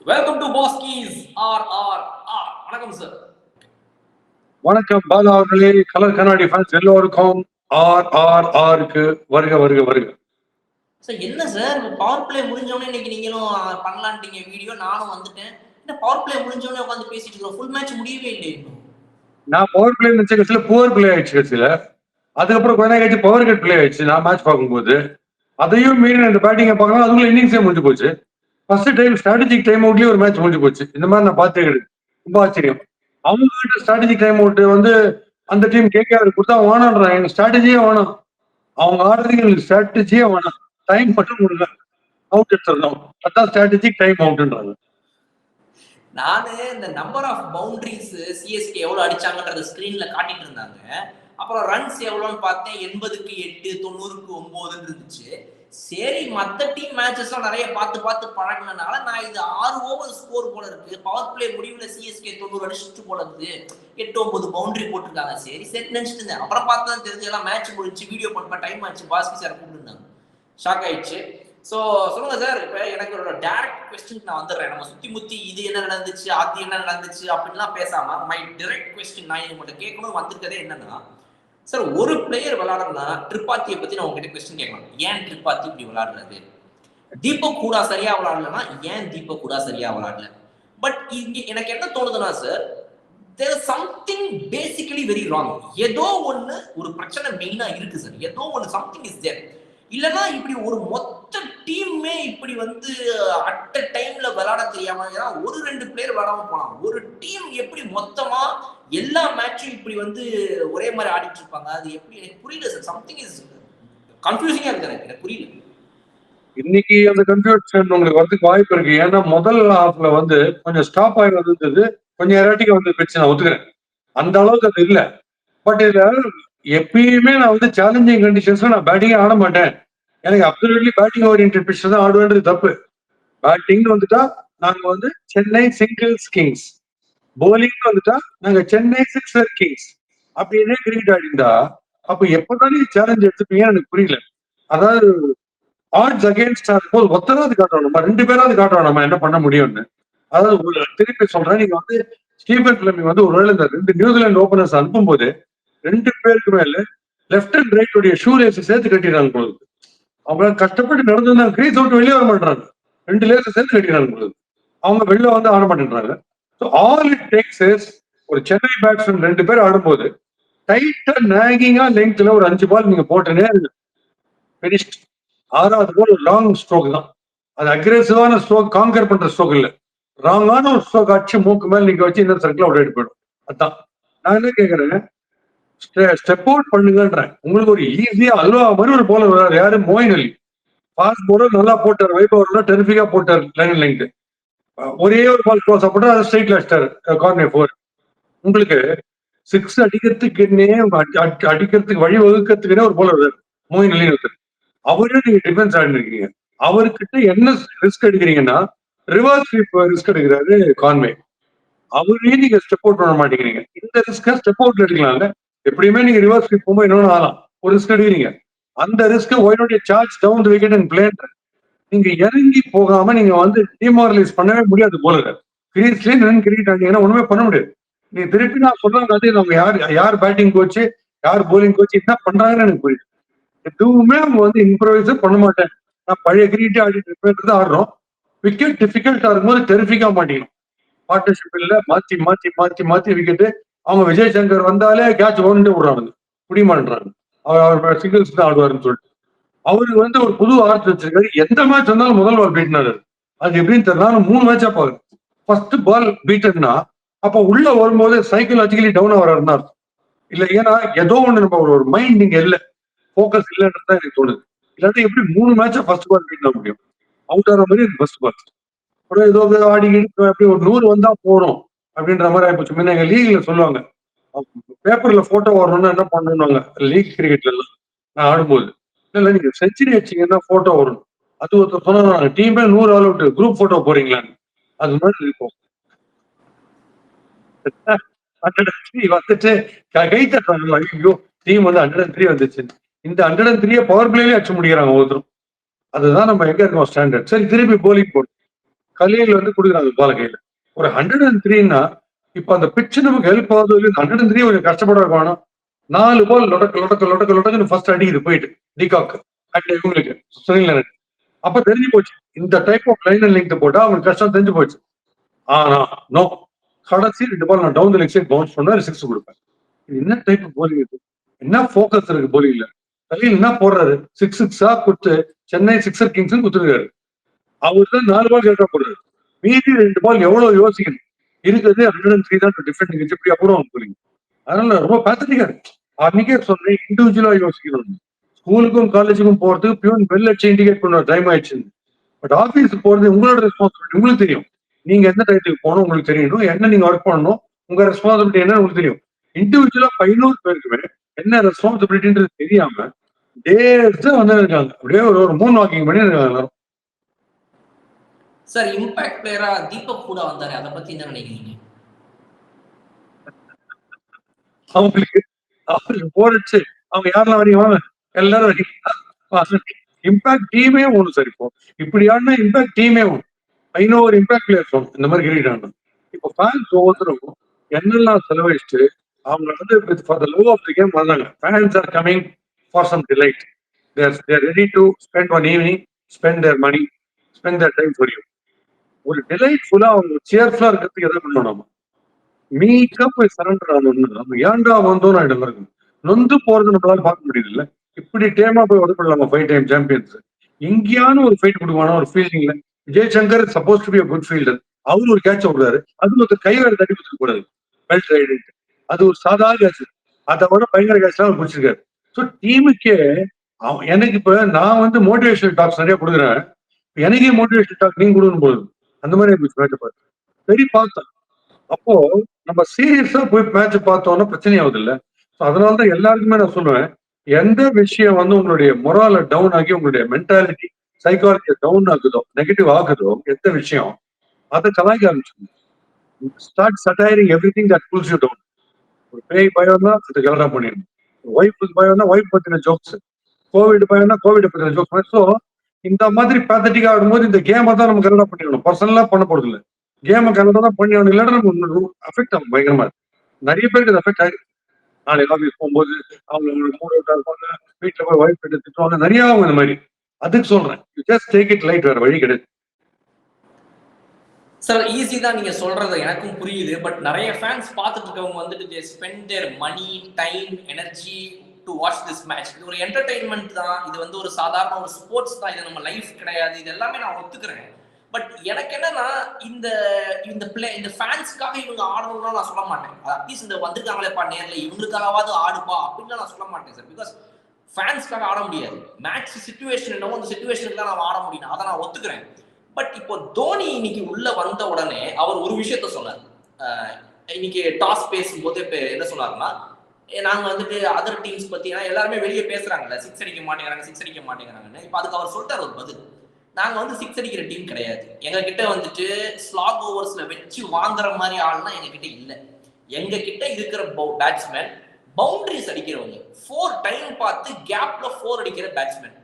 Welcome to பாஸ்கீஸ் ஆர். வணக்கம் சார். வணக்கம் பாலா அவர்களே, கலர் கண்ணாடி ஃபேன்ஸ் எல்லோருக்கும் ஆர்க்கு வருக வருக வருக. சார் என்ன சார் பவர் பிளே முடிஞ்சவொடனே இன்னைக்கு நீங்களும் பண்ணலான்ட்டீங்க வீடியோ, நானும் வந்துட்டேன். என்ன பவர் பிளே முடிஞ்சவொடனே உட்காந்து பேசிட்டு இருக்கோம், ஃபுல் மேட்ச் முடியவே இல்லை இன்னும். நான் பவர் பிளே நினைச்ச கட்சியில புவர் பிளே ஆயிடுச்சு கட்சியில. அதுக்கப்புறம் கொஞ்ச நேரம் கட்சி பவர் கட் பிளே ஆயிடுச்சு. நான் மேட்ச் பார்க்கும்போது அதையும் மீறி இந்த பேட்டிங்கை பார்க்கலாம். அதுக்குள்ள இன்னிங்ஸே முடிஞ்சு போச்சு. ஃபர்ஸ்ட் டைம் ஸ்ட்ராட்டஜிக் டைம் அவுட்லயே ஒரு மேட்ச் முடிஞ்சு போச்சு. இந்த மாதிரி நான் பார்த்தே கிடையாது. ரொம்ப ஆச்சரியம். அவங்க ஸ்ட்ராட்டஜிக் டைம் அவுட் வந்து அந்த டீம் கேட்காது கொடுத்தா வேணான்றாங்க. எனக்கு ஸ்ட்ராட்டஜியே வேணாம். அவங்க ஆடுறதுக்கு எனக்கு ஸ்ட்ராட்டஜியே வேணாம். டைம் மட்டும் கொடுங்க, அவுட் எடுத்துடணும். அதான் ஸ்ட்ராட்டஜிக் டைம் அவுட்ன்றாங்க. நானு இந்த நம்பர் ஆஃப் பவுண்டரிஸ் சிஎஸ்கே எவ்வளவு அடிச்சாங்கன்றத ஸ்கிரீன்ல காட்டிட்டு இருந்தாங்க. அப்புறம் ரன்ஸ் எவ்வளோன்னு பார்த்தேன், 80க்கு 8, 90க்கு 9 இருந்துச்சு. சரி, மற்ற டீம் மேட்சஸ் எல்லாம் நிறைய பார்த்து பழகினால நான் இது 6 ஓவர் ஸ்கோர் போல இருக்கு, பவர் பிளே முடிவுல சிஎஸ்கே 90 அடிச்சுட்டு போல இருக்கு, 8-9 பவுண்டரி போட்டிருக்காங்க. சரி நினைச்சிட்டு இருந்தேன். அப்புறம் பார்த்தா தெரிஞ்சு எல்லாம் மேட்ச் முடிச்சு வீடியோ பண்ண டைம் ஆச்சு, பாஸ்கி சார் கூப்பிட்டுருந்தாங்க. ஷாக் ஆயிடுச்சு. ஸோ சொல்லுங்க சார், இப்போ எனக்கு ஒரு டைரக்ட் கொஸ்டின் நான் வந்துடுறேன். நம்ம சுத்தி முத்தி இது என்ன நடந்துச்சு அது என்ன நடந்துச்சு அப்படின்லாம் பேசாம மை டைரக்ட் கொஸ்டின் நான் உங்கள்கிட்ட கேட்கணும் வந்திருக்கதே என்னன்னா, சார் ஒரு பிளேயர் விளையாடுறதுனா ட்ரிபாத்தியை பத்தி நான் உங்ககிட்ட கொஸ்டின் கேட்கணும். ஏன் ட்ரிபாத்தி இப்படி விளையாடுறது? தீபக் கூட சரியா விளையாடலன்னா ஏன் தீபக் கூட சரியா விளையாடல? பட் இங்க எனக்கு என்ன தோணுதுன்னா sir, there is something basically very wrong. ஏதோ ஒண்ணு ஒரு பிரச்சனை மெயினா இருக்கு சார். ஏதோ ஒண்ணு சம்திங் இஸ் தேர். இல்லைன்னா இப்படி ஒரு மொத்த டீமே இப்படி வந்து அட் டைம்ல விளையாட தெரியாம, ஏன்னா ஒரு 2 பிளேயர் விளையாடாம போலாம். ஒரு டீம் எப்படி மொத்தமா எல்லா மேட்சும் இப்படி வந்து ஒரே மாதிரி ஆடிட்டு இருப்பாங்க? அது எப்படி எனக்கு புரியல சார். சம்திங் இஸ் கன்ஃபியூசிங்கா இருக்கு எனக்கு புரியல. இன்னைக்கு அந்த கன்ஃபியூஷன் உங்களுக்கு வரதுக்கு வாய்ப்பு இருக்கு. ஏன்னா முதல் ஹாஃப்ல வந்து கொஞ்சம் ஸ்டாப் ஆகி வந்தது, கொஞ்சம் எராட்டிக்கா வந்து போச்சு. நான் ஒத்துக்கிறேன், அந்த அளவுக்கு அது இல்லை. பட் இதுல எப்பயுமே நான் வந்து சேலஞ்சிங் கண்டிஷன்ஸ்ல நான் பேட்டிங்கே ஆட மாட்டேன். எனக்கு அப்சல்யூட்லி பேட்டிங் ஓரியன்டட் பிச் தான் ஆடுவேன்றது தப்பு. பேட்டிங் வந்துட்டா நாங்க வந்து சென்னை சிங்கிள்ஸ் கிங்ஸ், போலிங் வந்துட்டா நாங்க சென்னை சிக்ஸர் கிங்ஸ் அப்படின்னே கிரிக்கெட் ஆடிந்தா அப்ப எப்பதானே சேலஞ்ச் எடுத்துப்பீங்க எனக்கு புரியல. அதாவது ஆட்ஸ் அகேன்ஸ்ட் போது ஒத்தராது காட்டுறோம், நம்ம 2 பேராவது காட்டுறோம் நம்ம என்ன பண்ண முடியும்னு. அதாவது திருப்பி சொல்றேன், நீங்க வந்து ஸ்டீபன் பிளமிங் வந்து ஒருவேளை இந்த 2 நியூசிலாந்து ஓபனர்ஸ் அனுப்பும் போது 2 பேருக்கு மேல லெப்ட் அண்ட் ரைட் உடைய ஷூ லேஸ் சேர்த்து கட்டிடுறாங்க பொழுது. அவங்க கஷ்டப்பட்டு நடந்து வந்தாங்க, கிரீஸ் விட்டு வெளியே வர மாட்டாங்க. 2 லேஸ் சேர்த்து கட்டிடுறாங்க பொழுது அவங்க வெளில வந்து ஆட மாட்டேன்றாங்க. So all it takes is ஒரு சென்னை பேட்ஸ்மேன் 2 பேர் ஆடும்போது டைட்டா நேகிங்கா லெங்க்ல ஒரு 5 பால் நீங்க போட்டனே பினிஷ்ட். 6வது பால் ஒரு லாங் ஸ்ட்ரோக் தான். அது அக்ரெசிவான ஸ்ட்ரோக், காங்கர் பண்ற ஸ்ட்ரோக் இல்ல, ராங்கான ஒரு ஸ்ட்ரோக் அடிச்சு மூக்கு மேல நீங்க வச்சு இன்னொரு சர்க்கிள் அவுட் ஆயிட்டு போயிடும். அதான் நான் என்ன கேட்கறேன், ஸ்டெப் அவுட் பண்ணுங்கன்றேன். உங்களுக்கு ஒரு ஈஸியா அல்வா மாதிரி ஒரு போலர் வராரு, யாரு? மோயின் அலி. ஃபாஸ்ட் போலர், நல்லா போட்டார், வைபவர் டெரிஃபிக்கா போட்டார் லைன் லைன். ஒரே ஒரு பால் க்ளோஸ் போட்டு அதை ஸ்ட்ரைட்ல அடிச்சிட்டாரு, கார்னர் 4. உங்களுக்கு 6 அடிக்கிறதுக்குன்னே அடிக்கிறதுக்கு வழி வகுக்கிறதுக்குன்னே ஒரு போலர் வராரு, மோயின் அலி ஒருத்தர். அவரையும் நீங்க டிஃபென்ஸ் ஆடிருக்கீங்க. அவர்கிட்ட என்ன ரிஸ்க் எடுக்கிறீங்கன்னா ரிவர்ஸ் ஸ்வீப் ரிஸ்க் எடுக்கிறாரு கான்வே. அவரையும் நீங்க ஸ்டெப் அவுட் பண்ண மாட்டேங்கிறீங்க. இந்த ரிஸ்க ஸ்டெப் அவுட்ல எடுக்கலாம்ல. எப்படியுமே நீங்க ரிவர்ஸ் ஸ்வீப் போகும்போது இன்னொன்னு ஆகலாம், ஒரு ரிஸ்க் எடுக்கிறீங்க. அந்த risk why not you charge down the wicket and play. நீங்க இறங்கி போகாம நீங்க வந்து டிமாரலைஸ் பண்ணவே முடியாது போலர். கிரீஸ்லயே நின்று கிரிக்கெட் ஆடிங்கன்னா ஒண்ணுமே பண்ண முடியாது. நீங்க திருப்பி நான் சொல்றாங்க அவங்க யார் பேட்டிங் கோச் யார் போலிங் கோச் என்ன பண்றாங்கன்னு எனக்கு புரியுது. எதுவுமே அவங்க வந்து இம்ப்ரவைஸ் பண்ண மாட்டேன், நான் பழைய கிரிக்கெட் ஆடிட்டு இருப்பேன் ஆடுறோம். விக்கெட் டிஃபிகல்ட்டா இருக்கும்போது டெரிஃபிக்கா மாட்டிக்கணும். பார்ட்னர்ஷிப் இல்ல, மாத்தி மாத்தி மாத்தி மாத்தி விக்கெட்டு. அவங்க விஜய் சங்கர் வந்தாலே கேட்ச் ஒன்று விடுறாங்க, முடியுமான்றாங்க. அவர் சிங்கிள்ஸ் தான் ஆடுவாருன்னு சொல்லிட்டு அவருக்கு வந்து ஒரு புது ஆர்ட் வச்சிருக்காரு. எந்த மேட்ச் வந்தாலும் முதல் பால் பீட்னாரு. அது எப்படின்னு தெரியல, 3 மேட்சா பாரு ஃபர்ஸ்ட் பால் பீட்டர்னா அப்ப உள்ள வரும்போது சைக்கலாஜிக்கலி டவுன் ஆகிறாருன்னா இல்ல, ஏன்னா ஏதோ ஒண்ணு நம்ம ஒரு மைண்ட் நீங்க இல்ல, போக்கஸ் இல்லைன்றது தான் எனக்கு தோணுது. இல்லாட்டி எப்படி 3 மேட்சா ஃபர்ஸ்ட் பால் பீட் முடியும்? அவுட் ஆகிற மாதிரி ஃபர்ஸ்ட் பால். அப்புறம் ஏதோ ஆடி அப்படி ஒரு 100 வந்தா போறோம் அப்படின்ற மாதிரி ஆயிப்போச்சு. முன்ன எங்க லீக்ல சொல்லுவாங்க, பேப்பர்ல போட்டோ வரணும்னா என்ன பண்ணணும்னாங்க லீக் கிரிக்கெட்ல எல்லாம் நான் ஆடும்போது. இல்ல நீங்க செஞ்சுரி வச்சீங்கன்னா போட்டோ வரும். அது ஒருத்தர் சொன்னாங்க, டீமே 100 ஆல் அவுட், குரூப் போட்டோ போறீங்களான்னு. அது மாதிரி இருக்கும். வந்துட்டு கை தட்டுறாங்க, ஐயோ டீம் வந்து 103 வந்துச்சு. இந்த 103 பவர் பிளேலயே அடிச்சு முடிக்கிறாங்க ஒவ்வொருத்தரும். அதுதான் நம்ம எங்க இருக்கோம் ஸ்டாண்டர்ட். சரி, திருப்பி போலிங் போடு. கலியில் வந்து கொடுக்குறாங்க பால கையில. ஒரு 103ன்னா இப்ப அந்த பிட்ச் நமக்கு ஹெல்ப் ஆகுது. 103 கொஞ்சம் கஷ்டப்பட வேணும். 4 பால் லொடக்கு லொடக்கு லொடக்கு லொடக்குன்னு ஃபர்ஸ்ட் அடிக்குது போயிட்டு டிகாக் அண்ட் இவங்களுக்கு சுனில் நாராயண். அப்ப தெரிஞ்சு போச்சு இந்த type of line and length போட்டா அவங்களுக்கு கஷ்டம் தெரிஞ்சு போச்சு. ஆனா நோ, கடைசி 2 பால் நான் down the leg side bounce பண்ணா 6 கொடுப்பேன். இது என்ன டைப் போலிங் இது? என்ன போக்கஸ் இருக்கு போலிங்ல? கலில் என்ன போடுறாரு? 6 குத்து சென்னை சிக்ஸர் கிங்ஸ் குத்துருக்காரு. அவர் தான் 4 பால் கேட்டா போடுறாரு. மீதி 2 பால் எவ்வளவு யோசிக்கணும்? இருக்கிறது 103 தான் டிஃபெண்டிங் எப்படி அப்புறம் போலிங். அதனால ரொம்ப பேத்தட்டிக்கா இருக்கு. அன்னைக்கே சொன்னேன் இண்டிவிஜுவலா யோசிக்கணும். ஸ்கூலுக்கும் காலேஜுக்கும் போறதுக்கு பியூன் பெல் அடிச்சு இண்டிகேட் பண்ண டைம் ஆயிடுச்சு. பட் ஆபீஸ்க்கு போறது உங்களோட ரெஸ்பான்சிபிலிட்டி. உங்களுக்கு தெரியும் நீங்க எந்த டயத்துக்கு போகணும் உங்களுக்கு தெரியணும். என்ன நீங்க ஒர்க் பண்ணணும் உங்க ரெஸ்பான்சிபிலிட்டி என்ன உங்களுக்கு தெரியும். இண்டிவிஜுவலா 500 பேருக்குமே என்ன ரெஸ்பான்சிபிலிட்டின்றது தெரியாம டேஸ் வந்து இருக்காங்க. அப்படியே ஒரு மூன் வாக்கிங் பண்ணி இருக்காங்க எல்லாரும். சார் இம்பாக்ட் பிளேயரா தீபக் கூட வந்தாரு. அதை பத்தி என்ன நினைக்கிறீங்க? அவங்களுக்கு அவருக்கு போரிடுச்சு. அவங்க யாரெல்லாம் வரீங்க எல்லாரும் வரீங்க. இம்பாக்ட் டீமே ஒண்ணு சார். இப்போ இப்படி ஆடினா இம்பாக்ட் டீமே ஒண்ணு. ஒரு இம்பாக்ட் பிளேயர்ஸ் ஒன்று இந்த மாதிரி கிரீட் ஆடணும். இப்போ ஃபேன்ஸ் ஒவ்வொருத்தரும் என்னெல்லாம் செலவழிச்சுட்டு அவங்க வந்து for the love of the game வந்தாங்க. Fans are coming for some delight. They're ready to spend one evening, spend their money, spend their time for you. ஒரு டிலைட்ஃபுல்லா அவங்க சேர்ஃபுல்லா இருக்கிறதுக்கு எதை பண்ணணும் நம்ம? மீக்கா போய் சரண்டர் ஆகணும்னு நம்ம ஏன்டா வந்தோம் ஆயிடும் இருக்கும். நொந்து போறது நம்மளால பார்க்க முடியுது இல்ல. இப்படி டேமா போய் உதப்படலாமா 5 டைம் சாம்பியன்ஸ்? எங்கேயான ஒரு ஃபைட் கொடுப்பானா ஒரு ஃபீல்டிங்ல? Vijay Shankar supposed to be good fielder. அவரு ஒரு கேட்ச் விடுறாரு. அது ஒரு கை வேற தட்டி கொடுத்துக்க கூடாது. பெல்ட் ரைடு அது ஒரு சாதாரண கேட்ச். அதை விட பயங்கர கேட்ச் அவர் பிடிச்சிருக்காரு. ஸோ டீமுக்கே எனக்கு இப்ப நான் வந்து மோட்டிவேஷனல் டாக்ஸ் நிறைய கொடுக்குறேன். எனக்கே மோட்டிவேஷனல் டாக் நீங்க கொடுக்கணும் போது அந்த மாதிரி மேட்ச் சரி பார்த்தேன். அப்போ நம்ம சீரியஸா போய் மேட்ச் பார்த்தோம்னா பிரச்சனை ஆகுது இல்ல. அதனாலதான் எல்லாருக்குமே நான் சொல்லுவேன் எந்த விஷயம் வந்து உங்களுடைய மொரால டவுன் ஆகி உங்களுடைய மென்டாலிட்டி சைக்காலஜி டவுன் ஆகுதோ நெகட்டிவ் ஆகுதோ எந்த விஷயம் அதை கலாய்க்க ஆரம்பிச்சு start satirising everything that pulls you down. ஒரு பேய் பயம்னா அது கலரா பண்ணிடணும். ஒய்ஃபுக்கு பயம்னா ஒய்ஃப் பத்தின ஜோக்ஸ், கோவிட் பயம்னா கோவிட் பத்தின ஜோக்ஸ். ஸோ இந்த மாதிரி பேத்தட்டிக் ஆகும்போது இந்த கேமை தான் நம்ம கலரா பண்ணிடணும். பர்சனலா பண்ண போறது இல்லை. கேமை கலரா தான் பண்ணி ஆகணும். இல்லாட்டா நம்ம அஃபெக்ட் ஆகும் பயங்கரமா. நிறைய பேருக்கு அது அஃபெக்ட் ஆயிருக்கு. நாளைக்கு ஆஃபீஸ் போகும்போது அவங்க மூட் அவுட்டா இருப்பாங்க. வீட்டுல போய் ஒய்ஃப் கிட்ட திட்டுவாங்க. நிறைய ஆகும் இந்த மாதிரி. அதுக்கு சொல்றேன் ஜஸ்ட் டேக் இட் லைட். வேற வழி கிடையாது சார். ஈஸி தான் நீங்க சொல்றது எனக்கும் புரியுது. பட் நிறைய ஃபேன்ஸ் பார்த்துட்டு இருக்கவங்க வந்துட்டு they spend their money, time, energy to watch this match. இது ஒரு என்டர்டைன்மெண்ட் தான். இது வந்து ஒரு சாதாரண ஒரு ஸ்போர்ட்ஸ் தான். இது நம்ம லைஃப் கிடையாது. இது எல்லாமே நான் ஒத்துக்கிறேன். பட் எனக்கு என்னன்னா இந்த இந்த ஃபேன்ஸ்க்காக இவங்க ஆடணும்னு நான் சொல்ல மாட்டேன். அட்லீஸ்ட் இந்த வந்திருக்காங்களேப்பா நேரில் இவங்களுக்காகவாவது ஆடுப்பா அப்படின்னு நான் சொல்ல மாட்டேன் சார். பிகாஸ் ஃபேன்ஸ்க்காக ஆட முடியாது. மேட்ச் சிச்சுவேஷன் என்னவோ அந்த சிச்சுவேஷனுக்கு தான் நான் ஆட முடியும். அதை நான் ஒத்துக்கிறேன். பட் இப்போ தோனி இன்னைக்கு உள்ள வந்த உடனே அவர் ஒரு விஷயத்த சொன்னார். இன்னைக்கு டாஸ் பேசும்போது இப்ப என்ன சொன்னாருன்னா நாங்க வந்துட்டு அதர் டீம்ஸ் பத்தி எல்லாருமே வெளியே பேசுறாங்கல்ல, சிக்ஸ் அடிக்க மாட்டேங்கிறாங்கன்னு. இப்ப அதுக்கு அவர் சொல்லிட்டார் ஒரு பதில். நாங்க வந்து சிக்ஸ் அடிக்கிற டீம் கிடையாது. எங்க கிட்ட வந்துட்டு ஸ்லாக் ஓவர்ஸ்ல வச்சு வாங்குற மாதிரி ஆள்னா எங்க கிட்ட இல்ல. எங்க கிட்ட இருக்கிற பேட்ஸ்மேன் பவுண்டரிஸ் அடிக்கிறவங்க, 4 டைம் பார்த்து கேப்ல 4 அடிக்கிற பேட்ஸ்மேன்.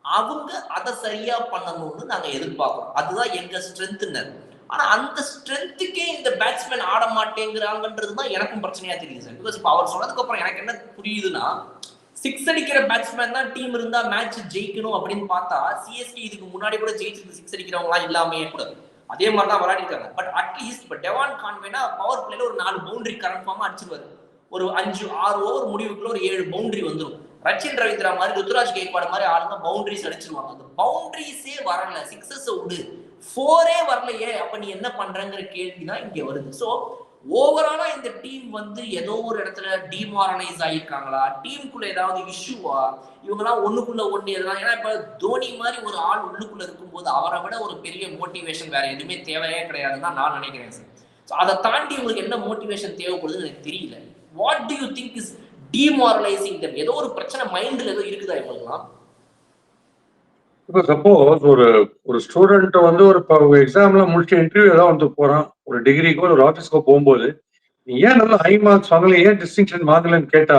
அவங்க அதை சரியா பண்ணணும்னு நாங்க எதிர்பார்க்கிறோம். அதுதான் எங்க ஸ்ட்ரென்த்னர். ஆனா அந்த ஸ்ட்ரென்த்துக்கே இந்த பேட்ஸ்மேன் ஆட மாட்டேங்கிறாங்கன்றது தான் எனக்கும் பிரச்சனையா தெரியுது சார். பிகாஸ் இப்போ அவர் சொன்னதுக்கு அப்புறம் எனக்கு என்ன புரியுதுன்னா, சிக்ஸ் அடிக்கிற பேட்ஸ்மேன் தான் டீம் இருந்தா மேட்ச் ஜெயிக்கணும் அப்படின்னு பார்த்தா சிஎஸ்கே இதுக்கு முன்னாடி கூட ஜெயிச்சிருக்கு. சிக்ஸ் அடிக்கிறவங்களாம் இல்லாமே கூட அதே மாதிரி தான் விளையாடிருக்காங்க. பட் அட்லீஸ்ட் இப்போ டெவான் கான்வேனா பவர் பிளேல ஒரு 4 பவுண்டரி கன்ஃபார்மா அடிச்சிருவாரு. ஒரு 5-6 ஓவர் முடிவுக்குள்ள ஒரு 7 பவுண்டரி வந்துடும். ரச்சின் ரவீந்திரா மாதிரி, ருத்துராஜ் கேக்வாட் மாதிரி ஆளுங்க பவுண்டரிஸ் அடிச்சிருவாங்க. அந்த பவுண்டரிஸே வரல, சிக்ஸஸ் விடு, 4 வரலையே, அப்ப நீ என்ன பண்றங்கிற கேள்விதான் இங்க வருது. சோ ஓவராலா இந்த டீம் வந்து ஏதோ ஒரு இடத்துல டிமாரலைஸ் ஆகிருக்காங்களா, டீமுக்குள்ள ஏதாவது இஷ்யூவா, இவங்கெல்லாம் ஒண்ணுக்குள்ள ஒண்ணு எல்லாம். ஏன்னா இப்ப தோனி மாதிரி ஒரு ஆள் உள்ளுக்குள்ள இருக்கும்போது அவரை விட ஒரு பெரிய மோட்டிவேஷன் வேற எதுவுமே தேவையே கிடையாதுன்னு நான் நினைக்கிறேன் சார். அதை தாண்டி உங்களுக்கு என்ன மோட்டிவேஷன் தேவைப்படுதுன்னு எனக்கு தெரியல. What do you think is demoralising them? ஏதோ ஒரு பிரச்சனை மைண்ட்ல ஏதோ இருக்குதா இவங்களுக்குலாம்? இப்போ சப்போஸ் ஒரு ஸ்டூடெண்ட் வந்து ஒரு எக்ஸாம்ல முடிச்சு இன்டர்வியூ ஏதாவது வந்து போறான், ஒரு டிகிரிக்கோ ஒரு ஆஃபீஸ்க்கோ போகும்போது நீ ஏன் நல்லா ஹை மார்க்ஸ் வாங்கல, ஏன் டிஸ்டிங்ஷன் வாங்கலன்னு கேட்டா,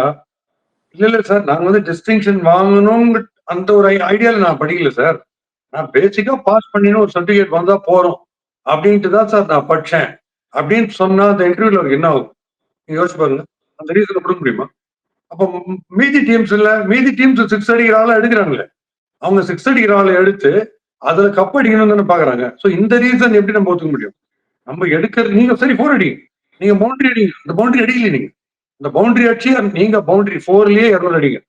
இல்ல சார் நாங்க வந்து டிஸ்டிங்ஷன் வாங்கணும் அந்த ஒரு ஐடியால நான் படிக்கல சார், நான் பேசிக்கா பாஸ் பண்ணின்னு ஒரு சர்டிபிகேட் வந்தா போறோம் அப்படின்ட்டு தான் சார் நான் படிச்சேன் அப்படின்னு சொன்னா அந்த இன்டர்வியூல என்ன ஆகும் நீங்க யோசிச்சு பாருங்க. அந்த ரீசனை கொடுக்க முடியுமா? அப்ப மீதி டீம்ஸ் சிக்ஸ் அடிக்கிற ஆளா எடுக்கிறாங்களே, அவங்க சிக்ஸ் அடிக்கிற ஆளை எடுத்து அதுல கப் அடிக்கணும்னு தானே பாக்குறாங்க. சோ இந்த ரீசன் எப்படி நம்ம ஒத்துக்க முடியும்? நம்ம எடுக்கிறது நீங்க சரி 4 அடிங்க, நீங்க பவுண்டரி அடிங்க, அந்த பவுண்டரி அடிக்கல நீங்க, இந்த பவுண்டரி அடிச்சு நீங்க பவுண்டரி 4லயே 200 அடிங்க,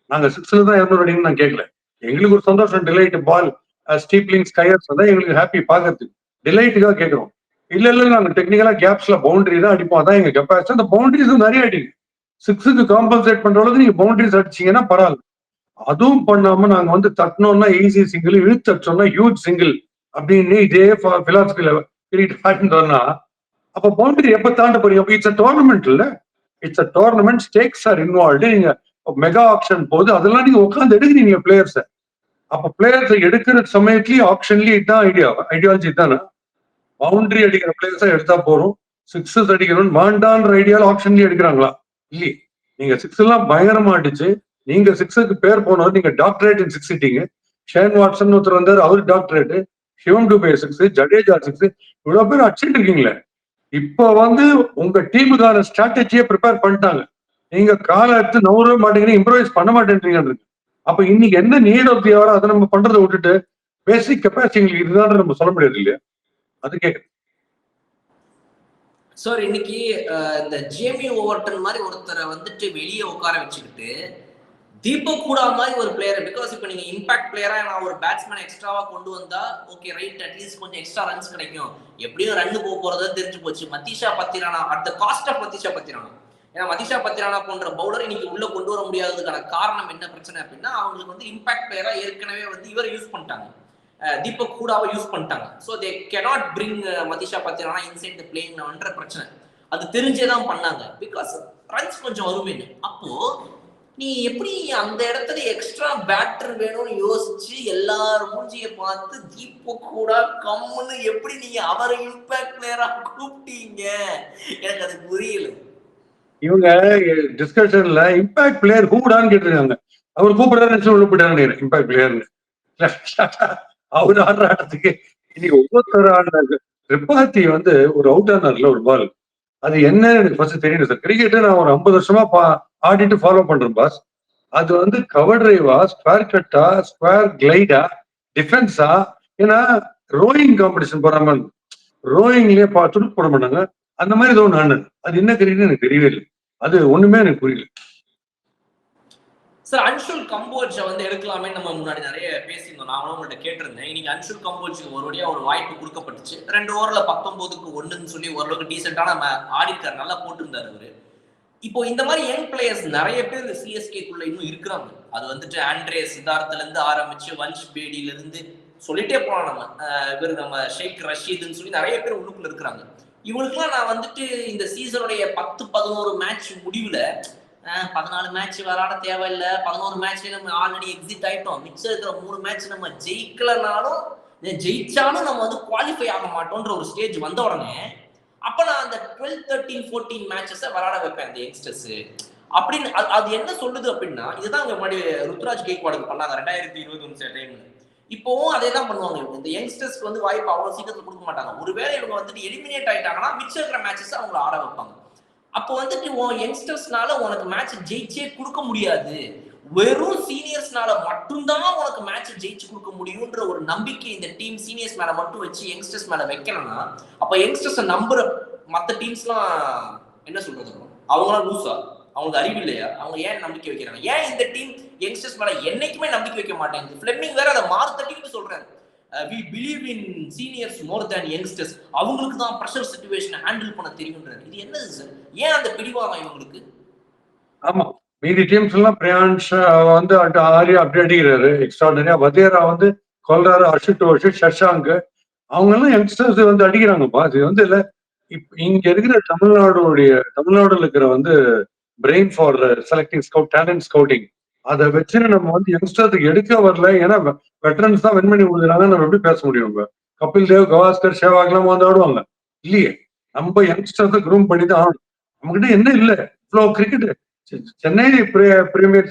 நாங்க 6ல தான் 200 அடிங்கன்னு நான் கேட்கல. எங்களுக்கு ஒரு சந்தோஷம், டிலைட் பால் ஸ்டீப்லிங் ஸ்கையர்ஸ் தான் எங்களுக்கு ஹாப்பி பாக்குறதுக்கு, டிலைட்டுக்காக கேட்கிறோம். இல்ல நாங்க டெக்னிக்கலா கேப்ஸ்ல பவுண்டரி தான் அடிப்போம், அதான் எங்க கெப்பாசிட்டி. அந்த பவுண்டரிஸ் நிறைய அடிங்க, சிக்ஸுக்கு காம்பன்சேட் பண்ற அளவுக்கு நீங்க பவுண்டரிஸ் அடிச்சீங்கன்னா பரவாயில்ல. அதுவும் பண்ணாம நாங்க வந்து தட்டணும்னா ஈஸி சிங்கிள், இழுத்து அடிச்சோம்னா ஹியூஜ் சிங்கிள் அப்படின்னு இதே பிலாசபில ஆடிட்டோம்னா அப்ப பவுண்டரி எப்ப தாண்ட போறீங்க? இட்ஸ் அ டோர்னமெண்ட் இல்ல, it's a tournament, steaks R involved. நீங்க மெகா ஆப்ஷன் போது அதெல்லாம் நீங்க உட்காந்து எடுக்கிறீங்க பிளேயர்ஸ். அப்ப பிளேயர்ஸ் எடுக்கிற சமயத்துலயும் ஆப்ஷன்லயே இதான் ஐடியாலஜி தானே. பவுண்டரி அடிக்கிற பிளேயர்ஸா எடுத்தா போறோம், சிக்ஸஸ் அடிக்கணும் வேண்டான்ற ஐடியால ஆப்ஷன்லயே எடுக்கிறாங்களா? இல்லையே. நீங்க சிக்ஸ் எல்லாம் பயங்கரமா அடிச்சு நீங்க சிக்ஸுக்கு பேர் போனவர், நீங்க டாக்டரேட் இன் சிக்ஸ் இட்டீங்க. ஷேன் வாட்சன் ஒருத்தர் வந்தார், அவரு doctorate. Shivam Dube six, Jadeja six, இவ்வளவு பேர் அடிச்சுட்டு இருக்கீங்களே. இப்ப வந்து உங்க டீமுக்கான ஸ்ட்ராட்டஜியை ப்ரிப்பேர் பண்ணிட்டாங்க, நீங்க காலை எடுத்து நவரவே மாட்டேங்கிறீங்க, இம்ப்ரோவைஸ் பண்ண மாட்டேன்றீங்க. அப்ப இன்னைக்கு என்ன நீட் ஆஃப் தி ஹவர் அதை நம்ம பண்றதை விட்டுட்டு பேசிக் கெப்பாசிட்டி இதுதான் நம்ம சொல்ல முடியாது இல்லையா? அது கேட்க சார் இன்னைக்கு இந்த ஜேமி ஓவர்டன் மாதிரி ஒருத்தரை வந்துட்டு வெளியே உட்கார வச்சுக்கிட்டு தீபக் கூடா மாதிரி ஒரு பிளேயர், பிகாஸ் இப்போ நீங்க இம்பாக்ட் பிளேயரா நான் ஒரு பேட்ஸ்மேன் எக்ஸ்ட்ராவா கொண்டு வந்தா ஓகே ரைட், அட்லீஸ்ட் கொஞ்சம் எக்ஸ்ட்ரா ரன்ஸ் கிடைக்கும், எப்படியும் ரன் போக போறது தெரிஞ்சு போச்சு. Matheesha Pathirana at the cost of Matheesha Pathirana, ஏன்னா மதீஷா பத்திரானா போன்ற பவுலர் இன்னைக்கு உள்ள கொண்டு வர முடியாததுக்கான காரணம் என்ன பிரச்சனை அப்படின்னா, அவங்களுக்கு வந்து இம்பாக்ட் பிளேயரா ஏற்கனவே வந்து இவரை யூஸ் பண்ணிட்டாங்க, தீபக் கூடாவை யூஸ் பண்ணிட்டாங்க. So they cannot bring Matheesha Pathirana inside the பிளேயிங்ன்ற பிரச்சனை அது தெரிஞ்சேதான் பண்ணாங்க, பிகாஸ் ரன்ஸ் கொஞ்சம் வருவேன்னு. அப்போ நீ எப்படி அந்த இடத்துல எக்ஸ்ட்ரா பேட்டர் வேணும்னு யோசிச்சு எல்லாரும் மூஞ்சிய பார்த்து தீபக் கூட கம்முன்னு எப்படி நீங்க அவரை இம்பாக்ட் பிளேயரா கூப்பிட்டீங்க? எனக்கு அது புரியல. இவங்க டிஸ்கஷன்ல இம்பாக்ட் பிளேயர் கூப்பிடான்னு கேட்டிருக்காங்க, அவர் கூப்பிடாரு உள்ள போயிட்டாரு இம்பாக்ட் பிளேயர்னு. அவர் ஆடுற ஆட்டத்துக்கு இன்னைக்கு ஒவ்வொருத்தர் ஆடுறாரு. திரிபாதி வந்து ஒரு அவுட் ஆனார்ல ஒரு பால், அது என்ன எனக்கு ஃபர்ஸ்ட் தெரியல சார். கிரிக்கெட்டை நான் ஒரு 50 வருஷமா ஆடிட்டு ஃபாலோ பண்றேன் பாஸ். அது வந்து கவர் டிரைவா, ஸ்கொயர் கட்டா, ஸ்கொயர் கிளைடா, டிஃபென்ஸா? ஏன்னா ரோயிங் காம்படிஷன் போறாம, ரோயிங்லயே துடுப்பு போட மாட்டாங்க, அந்த மாதிரி ஏதோ ஒன்று ஆனது. அது என்ன கிரிக்கெட் எனக்கு தெரியவே இல்லை, அது ஒண்ணுமே எனக்கு புரியல. சார் அன்ஷுல் கம்போஜை வந்து எடுக்கலாமே நம்ம முன்னாடி நிறைய பேசியிருந்தோம், நானும் உங்கள்கிட்ட கேட்டிருந்தேன். இன்னைக்கு அன்ஷுல் கம்போஜுக்கு ஒரு வழியா ஒரு வாய்ப்பு கொடுக்கப்பட்டுச்சு. 2 ஓவர்ல 19க்கு 1ன்னு சொல்லி ஓரளவுக்கு டீசென்டான ஆடி இருக்காரு, நல்லா போட்டிருந்தாரு அவரு. இப்போ இந்த மாதிரி யங் பிளேயர்ஸ் நிறைய பேர் சிஎஸ்கேக்குள்ள இன்னும் இருக்கிறாங்க. அது வந்துட்டு ஆண்ட்ரே சித்தார்த்ல இருந்து ஆரம்பிச்சு வன்ஷ் பேடியில இருந்து சொல்லிட்டே போலாம். நம்ம இவர் நம்ம ஷேக் ரஷீத்னு சொல்லி நிறைய பேர் உள்ளுக்குள்ள இருக்கிறாங்க. இவங்களுக்குலாம் நான் வந்துட்டு இந்த சீசனுடைய 10-11 மேட்ச் முடிவுல 14 மேட்ச் விளையாட தேவையில்லை, 11 மேட்ச்ல நம்ம ஆல்ரெடி எக்ஸிட் ஆயிட்டோம், மிச்சம் இருக்கிற 3 மேட்ச் நம்ம ஜெயிக்கலனாலும் ஜெயிச்சாலும் நம்ம வந்து குவாலிஃபை ஆக மாட்டோம்ன்ற ஒரு ஸ்டேஜ் வந்த உடனே அப்ப நான் அந்த 12, 13, 14 மேட்சஸ் விளையாட வைப்பேன் அந்த யங்ஸ்டர்ஸ் அப்படின்னு. அது என்ன சொல்லுது அப்படின்னா, இதுதான் அங்க முன்னாடி ருத்ராஜ் கேக்வாடுக்கு பண்ணாங்க 2021 டைம்ல. இப்போவும் அதே தான் பண்ணுவாங்க இவங்க. இந்த யங்ஸ்டர்ஸ்க்கு வந்து வாய்ப்பு அவ்வளவு சீக்கிரத்துல கொடுக்க மாட்டாங்க. ஒருவேளை இவங்க வந்துட்டு எலிமினேட் ஆயிட்டாங்கன்னா மிச்சம் இருக்கிற மேட்சஸ் அவங்களை ஆட வைப்பாங்க. அப்போ வந்துட்டு உன் யங்ஸ்டர்ஸ்னால உனக்கு மேட்ச் ஜெயிச்சே கொடுக்க முடியாது, வெறும் சீனியர்ஸ்னால மட்டும்தான் உனக்கு மேட்ச் ஜெயிச்சு கொடுக்க முடியும்ன்ற ஒரு நம்பிக்கை இந்த டீம் சீனியர்ஸ் மேல மட்டும் வச்சு யங்ஸ்டர்ஸ் மேல வைக்கணும்னா, அப்ப யங்ஸ்டர்ஸ் நம்புற மத்த டீம்ஸ்லாம் என்ன சொல்றது, அவங்களாம் லூசா, அவங்களுக்கு அறிவு இல்லையா, அவங்க ஏன் நம்பிக்கை வைக்கிறாங்க? ஏன் இந்த டீம் யங்ஸ்டர்ஸ் மேல என்னைக்குமே நம்பிக்கை வைக்க மாட்டேங்குது? ஃபிளெமிங் வேற அதை மாறுதட்டின்னு சொல்றாரு, we believe in seniors more than youngsters, அவங்களுக்கு தான் பிரஷர் சிச்சுவேஷனை ஹேண்டில் பண்ண தெரியும்ன்றாரு. இது என்னது சார்? ஏன் அந்த பிடிவாதம் இவங்களுக்கு? ஆமா, மீதி டீம்ஸ் எல்லாம் பிரியான்ஷ் வந்து ஆரியா அப்படி அடிக்கிறாரு எக்ஸ்ட்ராடனரியா, வதேரா வந்து கொல்றாரு, அஷுட் சஷாங்க், அவங்க எல்லாம் யங்ஸ்டர்ஸ் வந்து அடிக்கிறாங்கப்பா. அது வந்து இல்ல, இங்க இருக்கிற தமிழ்நாடுல இருக்கிற வந்து brain for selecting scout, talent scouting, அதை வச்சு நம்ம வந்து யங்ஸ்டர்ஸுக்கு எடுக்க வரல. ஏன்னா வெட்டரன்ஸ் தான் வின் பண்ணி கொடுக்குறாங்க, நம்ம எப்படி பேச முடியும்? கபில் தேவ், கவாஸ்கர், சேவாக் எல்லாம் வந்து ஆடுவாங்க இல்லையே. நம்ம யங்ஸ்டர்ஸை க்ரூம் பண்ணி தான் ஆகணும். நம்ம கிட்ட என்ன இல்லை இவ்வளவு cricket. Chennai premier,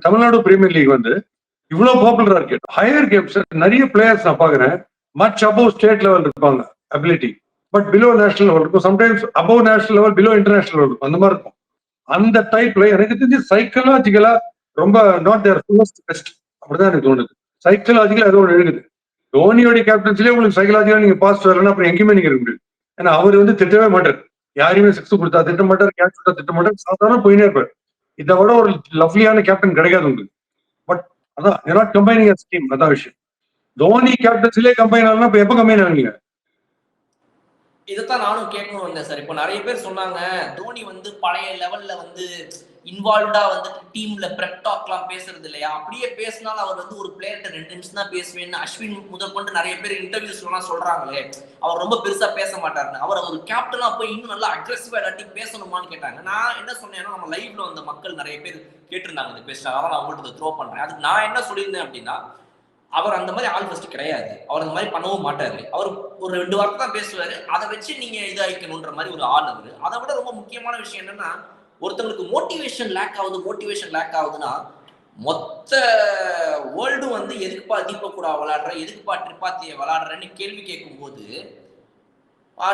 Tamil Nadu premier league வந்து இவ்வளவு பாப்புலரா இருக்கு. ஹையர் கேம்ஸ் நிறைய பிளேயர்ஸ் நான் பாக்குறேன், மச் அபவ் ஸ்டேட் லெவல் இருப்பாங்க. Ability. But below national level இருக்கும், sometimes above national level below international level இருக்கும், அந்த மாதிரி இருக்கும். அந்த டைப்ல எனக்கு தெரிஞ்சு சைக்கலாஜிக்கலா ரொம்ப நாட் தேர் ஃபுல்லஸ்ட் பெஸ்ட், அப்படிதான் எனக்கு தோணுது. சைக்கலாஜிக்கலா ஏதோ ஒன்று இருக்குது. தோனியோட கேப்டன்சிலே உங்களுக்கு சைக்கலாஜிக்கலா நீங்க பாஸ் வரலன்னா அப்புறம் எங்கேயுமே நீங்க இருக்க முடியும். ஏன்னா அவர் வந்து திட்டவே மாட்டார், யாரையுமே சிக்ஸ் கொடுத்தா திட்ட மாட்டார், கேட்ச் கொடுத்தா திட்ட மாட்டார், சாதாரண போயினே இருப்பார். இதை விட ஒரு லவ்லியான கேப்டன் கிடைக்காது உங்களுக்கு. பட் அதான் நாட் கம்பைனிங் அஸ் டீம், அதான் விஷயம். தோனி கேப்டன்சிலே கம்பைன் ஆகலாம், இப்ப எப்ப கம்பைன் ஆகுங்க? இதைத்தான் நானும் கேட்கணும் வந்தேன் சார். இப்போ நிறைய பேர் சொன்னாங்க தோனி வந்து பழைய லெவல்ல வந்து இன்வால்வ்டா வந்து டீம்ல பிரெப் டாக்லாம் பேசுறது இல்லையா, அப்படியே பேசினாலும் அவர் வந்து ஒரு பிளேயர்கிட்ட 2 நிமிஷம் தான் பேசுவேன்னு அஸ்வின் முதல் கொண்டு நிறைய பேர் இன்டர்வியூஸ் எல்லாம் சொல்றாங்களே, அவர் ரொம்ப பெருசா பேச மாட்டாருன்னு. அவர் ஒரு கேப்டனா போய் இன்னும் நல்லா அக்ரெசிவா எல்லாத்தையும் பேசணுமான்னு கேட்டாங்க. நான் என்ன சொன்னேன்னா, நம்ம லைவ்ல வந்த மக்கள் நிறைய பேர் கேட்டிருந்தாங்க இந்த கொஸ்டின், அதான் நான் அவங்கள்ட்ட த்ரோ பண்றேன். அதுக்கு நான் என்ன சொல்லியிருந்தேன் அப்படின்னா, அவர் அந்த மாதிரி ஆள் ஃபர்ஸ்ட் கிடையாது, அவர் அந்த மாதிரி பண்ணவும் மாட்டாரு, அவர் ஒரு 2 வார்த்தை தான் பேசுவாரு, அதை வச்சு நீங்க இதாக்கணுன்ற மாதிரி ஒரு ஆள் அவரு. அதை விட ரொம்ப முக்கியமான விஷயம் என்னன்னா, ஒருத்தங்களுக்கு மோட்டிவேஷன் லேக் ஆகுதுன்னா மொத்த வேர்ல்டும் வந்து எதுக்குப்பா தீபக் கூட விளையாடுற, எதுக்குப்பா ட்ரிபாத்தியை விளையாடுறன்னு கேள்வி கேட்கும் போது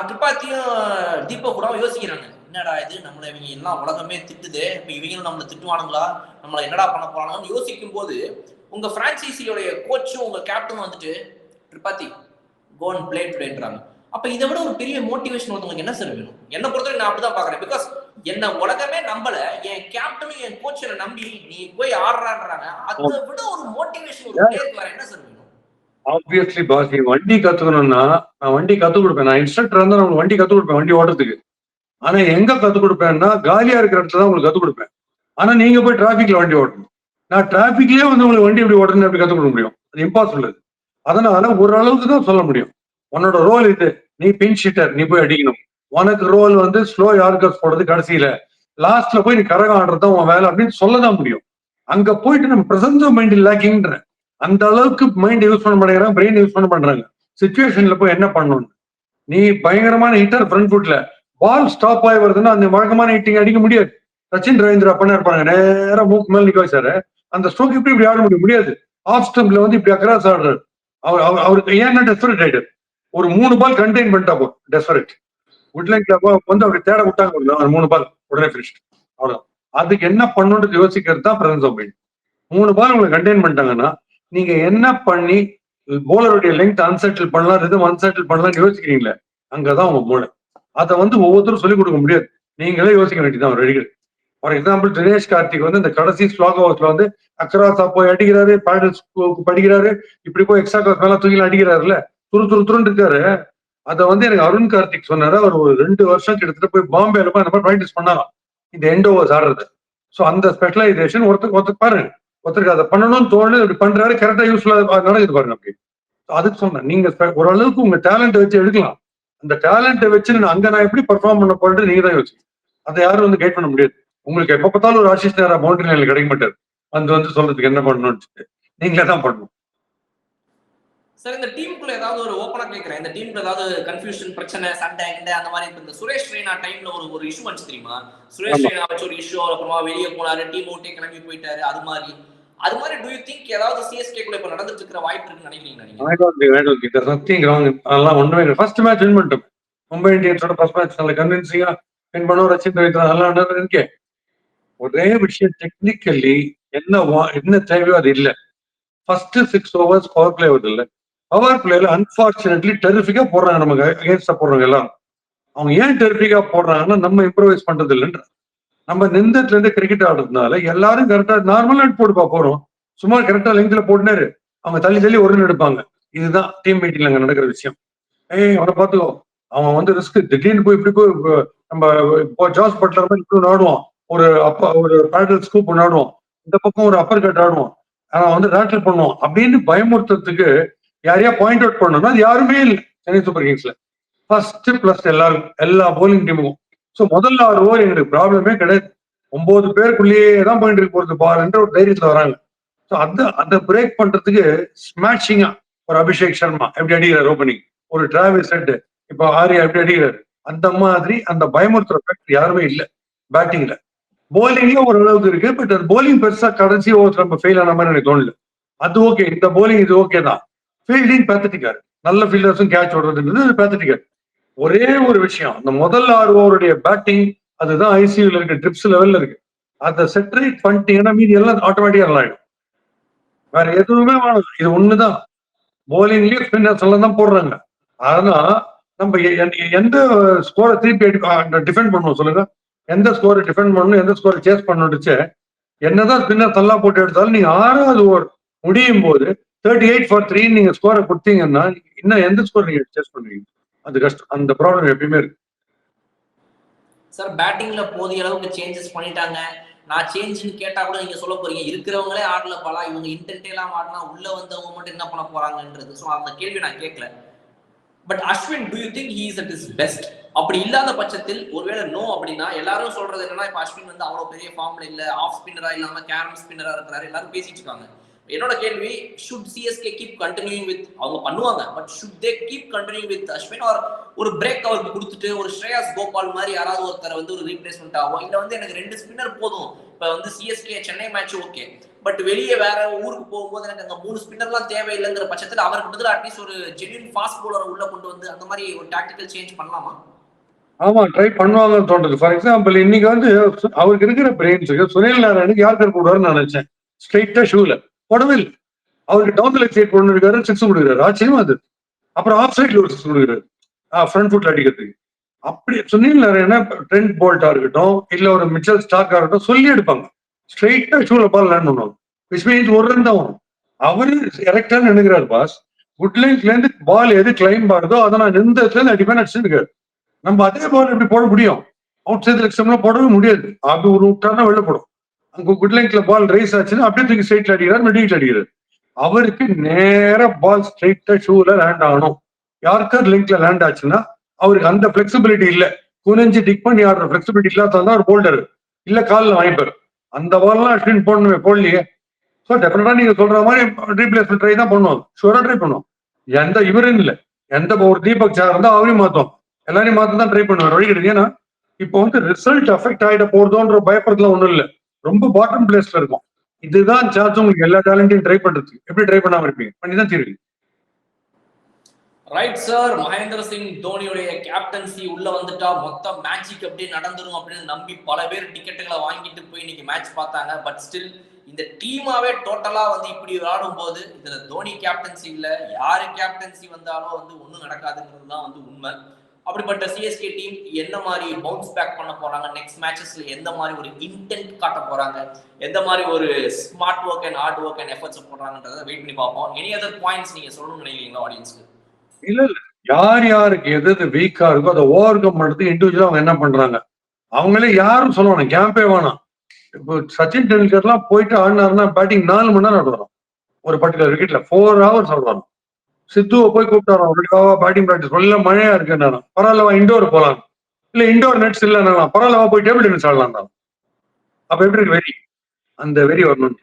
ட்ரிபாத்தியும் தீபக் கூட யோசிக்கிறாங்க, என்னடா இது நம்மளை இவங்க எல்லாம் உலகமே திட்டுது, இப்ப இவங்களும் நம்மளை திட்டுவானுங்களா, நம்மளை என்னடா பண்ண போறாங்கன்னு யோசிக்கும் போது உங்க பிரான்சைசியோடைய கோச்சும் உங்க கேப்டனும் வந்துட்டு ட்ரிபாத்தி கோ அண்ட் பிளே டுடேன்றாங்க. அப்ப இதை விட ஒரு பெரிய மோட்டிவேஷன் ஒருத்தவங்களுக்கு என்ன சார் வேணும்? என்ன பொறுத்தவரை நான் அப்படிதான் பாக்குறேன். பிகாஸ் என்ன உலகமே நம்பல, என் கேப்டனும் என் கோச் என்ன நம்பி நீ போய் ஆடுறான்றாங்க. அதை விட ஒரு மோட்டிவேஷன் ஒரு பிளேயருக்கு வேற என்ன சார் வேணும்? ஆப்வியஸ்லி பாஸ், நீ வண்டி கத்துக்கணும்னா நான் வண்டி கத்துக் கொடுப்பேன், நான் இன்ஸ்ட்ரக்டர் இருந்தா நான் வண்டி கத்துக் கொடுப்பேன், வண்டி ஓட்டுறதுக்கு. ஆனா எங்க கத்துக் கொடுப்பேன்னா காலியா இருக்கிற இடத்துல தான் உங்களுக்கு கத்துக் கொடுப்பேன். ஆனா நீங்க போய் டிராபிக்ல வண்டி ஓட்டணும். நான் டிராபிக்லயே வந்து உங்களுக்கு வண்டி எப்படி ஓட்டணும் எப்படி கத்துக் கொடுக்க முடியும்? அது இம்பாசிபிள். அதனால ஓரளவுக்கு தான் சொல்ல முடியும். உன்னோட ரோல் இது, நீ பின் ஷீட்டர், நீ போய் அடிக்கணும். உனக்கு ரோல் வந்து ஸ்லோ யார்கர்ஸ் போடுறது, கடைசியில லாஸ்ட்ல போய் நீ கரகம் ஆடுறது உன் வேலை அப்படின்னு சொல்லதான் முடியும். அங்க போயிட்டு நம்ம பிரசன்ஸ் ஆஃப் மைண்ட் லேக்கிங்ன்ற அந்த அளவுக்கு மைண்ட் யூஸ் பண்ண மாட்டேங்கிறாங்க, பிரெயின் யூஸ் பண்ண பண்றாங்க. சிச்சுவேஷன்ல போய் என்ன பண்ணணும், நீ பயங்கரமான ஹிட்டர் ஃப்ரண்ட் ஃபுட்ல பால் ஸ்டாப் ஆகி வருதுன்னா அந்த வழக்கமான ஹிட்டிங் அடிக்க முடியாது. சச்சின் ரவீந்திரா பண்ண இருப்பாங்க, நேரம் மூக்கு மேல நிக்க வச்சாரு, அந்த ஸ்ட்ரோக் இப்படி இப்படி ஆட முடியாது. ஆஃப் ஸ்டம்ப்ல வந்து இப்படி அக்ராஸ் ஆடுறாரு. அவருக்கு ஏன்னா டெஸ்பரேட் ஆயிட்டு ஒரு 3 பால் கண்டெயின் பண்ணிட்டா போ டெஸ்பரேட் உட்லைன்ல வந்து அப்படி தேட விட்டாங்க, ஒரு 3 பால் உடனே பினிஷ். அவ்வளவு. அதுக்கு என்ன பண்ணணும்னு யோசிக்கிறது தான் பிரசன்ஸ் ஆஃப் மைண்ட். 3 பால் உங்களுக்கு கண்டெயின் பண்ணிட்டாங்கன்னா நீங்க என்ன பண்ணி போலருடைய லெங்த் அன்செட்டில் பண்ணலாம், ரிதம் அன்செட்டில் பண்ணலாம் யோசிக்கிறீங்களே, அங்கதான் உங்க மூளை. அதை வந்து ஒவ்வொருத்தரும் சொல்லிக் கொடுக்க முடியாது, நீங்களே யோசிக்க வேண்டியதான் ஒரு அடிகள். ஃபார் எக்ஸாம்பிள் தினேஷ் கார்த்திக் வந்து இந்த கடைசி ஸ்லாக் ஹவுஸ்ல வந்து அக்ராஸா போய் அடிக்கிறாரு, பேடல்ஸ் படிக்கிறாரு, இப்படி போய் எக்ஸ்ட்ரா கிளாஸ் மேல தூக்கி அடிக்கிறாருல்ல, துருன்னு இருக்காரு. அதை வந்து எனக்கு அருண் கார்த்திக் சொன்னாரு, அவர் ஒரு 2 வருஷம் கிட்டத்தட்ட போய் பாம்பேல போய் அந்த மாதிரி ப்ராக்டிஸ் பண்ணாராம் இந்த எண்ட் ஓவர்ஸ் ஆடுறது. ஸோ அந்த ஸ்பெஷலைசேஷன் ஒருத்தர் பாருங்க, ஒருத்தருக்கு அதை பண்ணணும்னு தோணு, இப்படி பண்றாரு, கரெக்டா யூஸ்ஃபுல்லா நடக்குது பாருங்க. அப்படி அதுக்கு சொன்னேன், நீங்க ஓரளவுக்கு உங்க டேலண்ட் வச்சு எடுக்கலாம். அந்த டேலண்ட்டை வச்சு அங்க நான் எப்படி பெர்ஃபார்ம் பண்ண போறது நீங்க தான் யோசிச்சு, அதை யாரும் வந்து கைட் பண்ண முடியாது. உங்களுக்கு எப்ப பார்த்தாலும் ஒரு ஆஷிஷ் நேரா பவுண்டரி லைன்ல கிடைக்க மாட்டாரு, வந்து சொல்றதுக்கு என்ன பண்ணணும்னு நீங்களே தான் பண்ணணும். சார் இந்த டீமுக்குள்ள ஏதாவது ஒரு ஓப்பனா கேட்கிறேன், இந்த டீமுக்கு ஏதாவது கன்ஃபியூஷன், பிரச்சனை, சண்டை அந்த மாதிரி இந்த சுரேஷ் ரெய்னா டைம்ல ஒரு இஷ்யூ வந்துச்சு தெரியுமா? சுரேஷ் ரெய்னா வச்சு ஒரு இஷ்யூ, அப்புறமா வெளியே போனாரு, டீம் விட்டே கிளம்பி போயிட்டாரு. அது மாதிரி டு யூ திங்க் ஏதாவது சிஎஸ்கே குள்ள இப்ப நடந்துட்டு இருக்கிற வாய்ப்பு இருக்குன்னு நினைக்கிறீங்களா நீங்க? அதெல்லாம் ஒண்ணுமே இல்லை. ஃபர்ஸ்ட் மேட்ச் வின் பண்ணிட்டோம், மும்பை இந்தியன்ஸோட ஃபர்ஸ்ட் மேட்ச் நல்ல கன்வின்சிங்கா வின் பண்ணோம். ரச்சின் ரவீந்திரா நல்லா இருக்கே. ஒரே விஷயம், டெக்னிக்கலி என்ன தேவையோ அது இல்லை. ஃபர்ஸ்ட் 6 ஓவர்ஸ் பவர் பிளே வருது இல்ல, பவர் பிளேல அன்பார்ச்சுனேட்லி டெரிஃபிக்கா போடுறாங்க, நமக்கு அகேன்ஸ்டா போடுறாங்க எல்லாரும். அவங்க ஏன் டெரிஃபிக்கா போடுறாங்கன்னா நம்ம இம்ப்ரோவைஸ் பண்றது இல்லைன்ற, நம்ம நிந்தத்துல இருந்து கிரிக்கெட் ஆடுறதுனால எல்லாரும் கரெக்டா நார்மலா போட்டுப்பா போறோம், சும்மா கரெக்டா லெங்க்ல போட்டுனாரு, அவங்க தள்ளி ஒரு ரன் எடுப்பாங்க. இதுதான் டீம் மீட்டிங்ல அங்க நடக்கிற விஷயம். அவனை பார்த்துக்கோ, அவன் வந்து ரிஸ்க் திடீர்னு போய் இப்படி போய் நம்ம இப்போ ஜாஸ் பட்லர் மாதிரி இப்படி ஆடுவான், ஒரு பேடல் ஸ்கூப் ஒன்று ஆடுவான், இந்த பக்கம் ஒரு அப்பர் கட் ஆடுவான், அவன் வந்து ரேட்டில் பண்ணுவான் அப்படின்னு பயமுறுத்துறதுக்கு யாரையா பாயிண்ட் அவுட் பண்ணணும்னா அது யாருமே இல்லை சென்னை சூப்பர் கிங்ஸ்ல. ஃபர்ஸ்ட் பிளஸ் எல்லாரும் எல்லா போலிங் டீமுக்கும். ஸோ முதல்ல 6 ஓவர் எங்களுக்கு ப்ராப்ளமே கிடையாது, 9 பேருக்குள்ளேயே தான் பாயிண்ட் இருக்கு போறது பால் என்ற ஒரு தைரியத்துல வராங்க. ஸோ அதை பிரேக் பண்றதுக்கு ஸ்மாஷிங்கா ஒரு அபிஷேக் சர்மா எப்படி அடிக்கிறார் ஓப்பனிங், ஒரு டிராவிஸ் ஹெட், இப்போ ஆர்யா எப்படி அடிக்கிறாரு, அந்த மாதிரி அந்த பயமுறுத்துற ஃபேக்டர் யாருமே இல்லை பேட்டிங்ல. போலிங்ல ஓரளவுக்கு இருக்கு, பட் அது போலிங் பெருசா கடைசி ஓவர் நம்ம ஃபெயில் ஆன மாதிரி எனக்கு தோணல. அது ஓகே, இந்த போலிங் இது ஓகே தான். ஃபீல்டிங் பேத்தட்டிக்கா இருக்கு. நல்ல ஃபீல்டர்ஸும் கேட்ச் ஓடுறதுன்றது பேத்தட்டிக்கா. ஒரே ஒரு விஷயம், அந்த முதல் 6 ஓவருடைய பேட்டிங் அதுதான் ஐசியூல இருக்கு, ட்ரிப்ஸ் லெவல்ல இருக்கு. அதை செட்டரேட் பண்ணிட்டீங்கன்னா மீதி எல்லாம் ஆட்டோமேட்டிக்கா நல்லா ஆயிடும். வேற எதுவுமே வேணும், இது ஒண்ணுதான். போலிங்லயும் ஸ்பின்னர்ஸ் எல்லாம் தான் போடுறாங்க. ஆனா நம்ம எந்த ஸ்கோரை திருப்பி டிஃபெண்ட் பண்ணுவோம் சொல்லுங்க? எந்த ஸ்கோரை டிஃபெண்ட் பண்ணணும், எந்த ஸ்கோரை சேஸ் பண்ணணுச்சு, என்னதான் ஸ்பின்னர் தள்ளா போட்டு எடுத்தாலும் நீங்க 6வது ஓவர் முடியும் போது 38 for 3 நீங்க ஸ்கோரை கொடுத்தீங்கன்னா இன்னும் எந்த ஸ்கோர் நீங்க சேஸ் பண்ணுவீங்க? அது கஷ்டம். அந்த ப்ராப்ளம் எப்பயுமே இருக்கு. சார் பேட்டிங்ல போதிய அளவுக்கு சேஞ்சஸ் பண்ணிட்டாங்க. நான் சேஞ்சுன்னு கேட்டா கூட நீங்க சொல்ல போறீங்க இருக்கிறவங்களே ஆடல பலா, இவங்க இன்டென்ட் எல்லாம் ஆடினா உள்ள வந்தவங்க மட்டும் என்ன பண்ண போறாங்கன்றது. ஸோ அந்த கேள்வி நான் கேட்கல. But Ashwin, to you think he is at is best? அப்படி இல்லாத பட்சத்தில் ஒருவேளை நோ அப்படின்னா எல்லாரும் சொல்றது என்னன்னா, இப்ப அஸ்வின் வந்து அவ்வளவு பெரிய ஃபார்ம்ல இல்ல, ஆஃப் ஸ்பின்னரா இல்லாம கேரம் ஸ்பின்னரா இருக்கிறாரு, எல்லாரும் பேசிட்டு இருக்காங்க. என்னோட கேள்வி, should CSK keep continuing with, அவங்க பண்ணுவாங்க, but should they keep continuing with Ashwin, or ஒரு பிரேக் அவருக்கு கொடுத்துட்டு ஒரு ஸ்ரேயாஸ் கோபால் மாதிரி யாராவது ஒருத்தரை வந்து ஒரு ரீப்ளேஸ்மெண்ட் ஆகும், இல்ல வந்து எனக்கு 2 ஸ்பின்னர் போதும். இப்ப வந்து CSK Chennai match okay, but வெளியே வேற ஊருக்கு போகும்போது எனக்கு அங்க 3 ஸ்பின்னர்லாம் தேவையில்லைங்கிற பட்சத்தில் அவருக்கு பதில் அட்லீஸ்ட் ஒரு ஜென்யூன் ஃபாஸ்ட் பவுலரை உள்ள கொண்டு வந்து அந்த மாதிரி ஒரு டாக்டிக்கல் சேஞ்ச் பண்ணலாமா? ஆமா, ட்ரை பண்ணுவாங்கன்னு தோன்றது. ஃபார் எக்ஸாம்பிள் இன்னைக்கு வந்து அவருக்கு இருக்கிற பிரெயின்ஸுக்கு சுனில் நாராயணுக்கு யார் பேர் போடுவாருன்னு நினைச்சேன். ஸ்ட்ரைட்டா ஷூல போடவே இல்லை. அவருக்கு டவுன் தி லெக் சைட் கொண்டு இருக்காரு, 6 கொடுக்குறாரு. ஆச்சரியம் அது. அப்புறம் ஆஃப் சைட்ல ஒரு 6 கொடுக்குறாரு, ஃப்ரண்ட் ஃபுட்ல அடிக்கிறதுக்கு. அப்படி சுனில் நாராயண ட்ரெண்ட் போல்ட்டா இருக்கட்டும், இல்ல ஒரு மிச்சல் ஸ்டார்க்கா இருக்கட்டும் சொல்லி எடுப்பாங்க. ஸ்ட்ரைட்டா ஷூல பால் லேண்ட் பண்ணுவாங்க. விச் மீன்ஸ் ஒரு ரன் தான் வரும். அவரு எரெக்டா நினைக்கிறாரு பாஸ். குட் லைன்ஸ்ல இருந்து பால் எது கிளைம் ஆகுதோ அதை நான் எந்த இடத்துல இருந்து அடிப்பேன் அடிச்சிருக்காரு. நம்ம அதே பால் எப்படி போட முடியும்? அவுட் சைட் லெக்ஸ்ல போடவே முடியாது. அப்படி ஒரு விட்டாருன்னா வெளில போடும். அங்க குட் லைன்ஸ்ல பால் ரைஸ் ஆச்சுன்னா அப்படியே தூக்கி ஸ்ட்ரைட்ல அடிக்கிறார், மிடில் அடிக்கிறார். அவருக்கு நேர பால் ஸ்ட்ரைட்டா ஷூல லேண்ட் ஆகணும். யாருக்கார் லிங்க்ல லேண்ட் ஆச்சுன்னா அவருக்கு அந்த பிளெக்சிபிலிட்டி இல்ல. குனிஞ்சு டிக் பண்ணி ஆடுற பிளெக்சிபிலிட்டி இல்லாதான் ஒரு போல்டர், இல்ல காலில் வாங்கிப்பாரு. அந்த பால்லாம் அஸ்வின் போடணுமே, போடலையே. ஸோ டெஃபினட்டா நீங்க சொல்ற மாதிரி ரீப்ளேஸ்மெண்ட் ட்ரை தான் பண்ணுவோம், ஷூரா ட்ரை பண்ணுவோம். எந்த இவரும் இல்ல, எந்த ஒரு தீபக் சார் இருந்தா அவரையும் மாத்தோம், எல்லாரையும் மாத்த தான் ட்ரை பண்ணுவார். வழி கிடையாது. ஏன்னா இப்போ வந்து ரிசல்ட் அஃபெக்ட் ஆகிட போறதோன்ற பயப்படுறதுல ஒண்ணும் இல்லை. ரொம்ப பாட்டம் பிளேஸ்ல இருக்கும். இதுதான் சான்ஸ் உங்களுக்கு எல்லா டேலண்டையும் ட்ரை பண்றதுக்கு. எப்படி ட்ரை பண்ணாம இருப்பீங்க? பண்ணிதான் தீர்வு. ரைட் சார், மகேந்திர சிங் தோனியுடைய கேப்டன்சி உள்ள வந்துட்டா மொத்த மேட்சுக்கு அப்படியே நடந்துரும் அப்படின்னு நம்பி பல பேர் டிக்கெட்டுகளை வாங்கிட்டு போய் இன்னைக்கு மேட்ச் பார்த்தாங்க. பட் ஸ்டில் இந்த டீமாவே டோட்டலா வந்து இப்படி விளையாடும் போது இதுல தோனி கேப்டன்சி இல்ல, யாரு கேப்டன்சி வந்தாலும் வந்து ஒன்றும் நடக்காதுங்கிறது தான் வந்து உண்மை. அப்படிப்பட்ட சிஎஸ்கே டீம் என்ன மாதிரி பவுன்ஸ் பேக் பண்ண போறாங்க, நெக்ஸ்ட் மேட்சஸ்ல எந்த மாதிரி ஒரு இன்டென்ட் காட்ட போறாங்க, எந்த மாதிரி ஒரு smart work and hard work and efforts போடுறாங்கன்றதை வெயிட் பண்ணி பார்ப்போம். எனி அதர் பாயிண்ட்ஸ் நீங்க சொல்லணும்னு நினைக்கிறீங்களா ஆடியன்ஸ்க்கு? இல்ல இல்ல, யார் யாருக்கு எது வீக்கா இருக்கோ அதை ஓவர் கம் பண்றதுக்கு இண்டிவிஜுவலா அவங்க என்ன பண்றாங்க அவங்களே யாரும் சொல்லணும், கேம்பே வேணாம். இப்போ சச்சின் டெண்டுல்கர்லாம் போயிட்டு ஆடினாருன்னா பேட்டிங் 4 மணி நேரம் ஆடுவாராம் ஒரு பர்டிகுலர் விக்கெட்ல, 4 ஹவர்ஸ் ஆடுவாராம். சித்துவை போய் கூப்பிட்டாராம், பேட்டிங் ப்ராக்டிஸ் நல்ல மழையா இருக்குன்னா பரவாயில்லவா இண்டோர் போலாம், இல்ல இண்டோர் நெட்ஸ் இல்லைன்னா பரவாயில்லவா போய் டேபிள் டென்னிஸ் ஆடலாம் தான். அப்ப எப்படி இருக்கு வெறி? அந்த வெறி வரணும்.